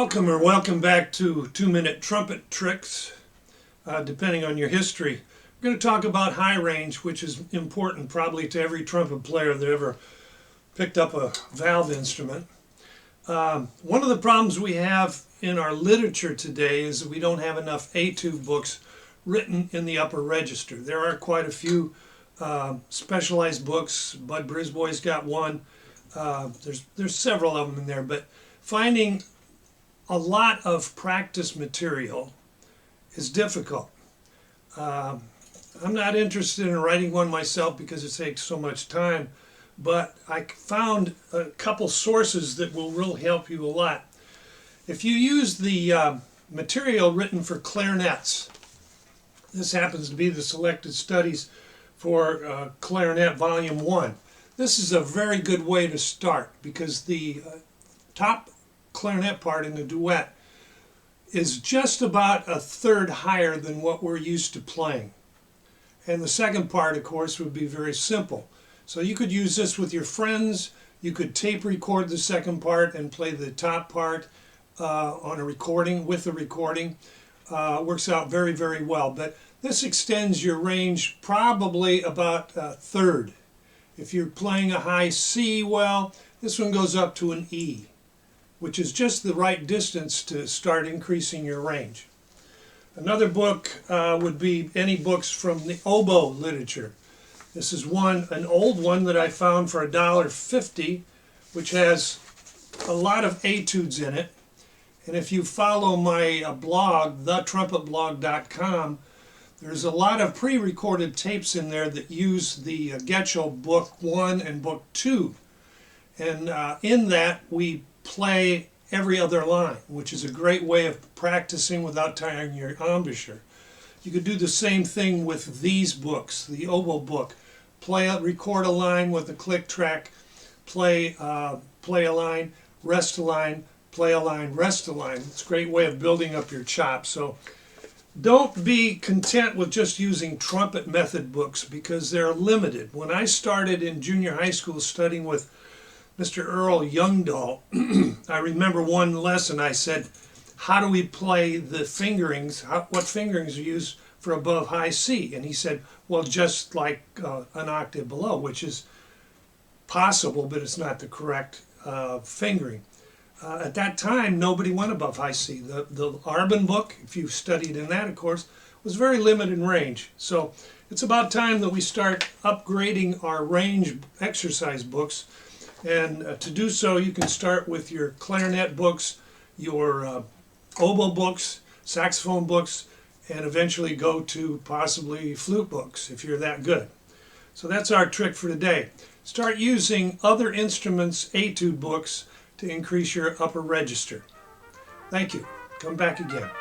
Welcome back to 2-minute trumpet tricks, depending on your history. We're going to talk about high range, which is important probably to every trumpet player that ever picked up a valve instrument. One of the problems we have in our literature today is that we don't have enough etude books written in the upper register. There are quite a few specialized books. Bud Brisboy's got one. There's several of them in there, but finding a lot of practice material is difficult. I'm not interested in writing one myself because it takes so much time, but I found a couple sources that will really help you a lot. If you use the material written for clarinets, this happens to be the Selected Studies for Clarinet Volume 1. This is a very good way to start because the top clarinet part in the duet is just about a third higher than what we're used to playing. And the second part, of course, would be very simple. So you could use this with your friends. You could tape record the second part and play the top part on a recording, with a recording. Works out very, very well. But this extends your range probably about a third. If you're playing a high C, well, this one goes up to an E, which is just the right distance to start increasing your range. Another book would be any books from the oboe literature. This is an old one that I found for $1.50, which has a lot of etudes in it. And if you follow my blog, thetrumpetblog.com, there's a lot of pre-recorded tapes in there that use the Getchell Book 1 and Book 2. And in that, we play every other line, which is a great way of practicing without tiring your embouchure. You could do the same thing with these books, the oboe book. Record a line with a click track, play a line, rest a line, play a line, rest a line. It's a great way of building up your chops. So don't be content with just using trumpet method books because they're limited. When I started in junior high school studying with Mr. Earl Youngdahl, I remember one lesson I said, how do we play the fingerings? What fingerings are used for above high C? And he said, well, just like an octave below, which is possible, but it's not the correct fingering. At that time, nobody went above high C. The Arbin book, if you studied in that, of course, was very limited in range. So it's about time that we start upgrading our range exercise books. And to do so, you can start with your clarinet books, your oboe books, saxophone books, and eventually go to possibly flute books if you're that good. So that's our trick for today. Start using other instruments' etude books to increase your upper register. Thank you. Come back again.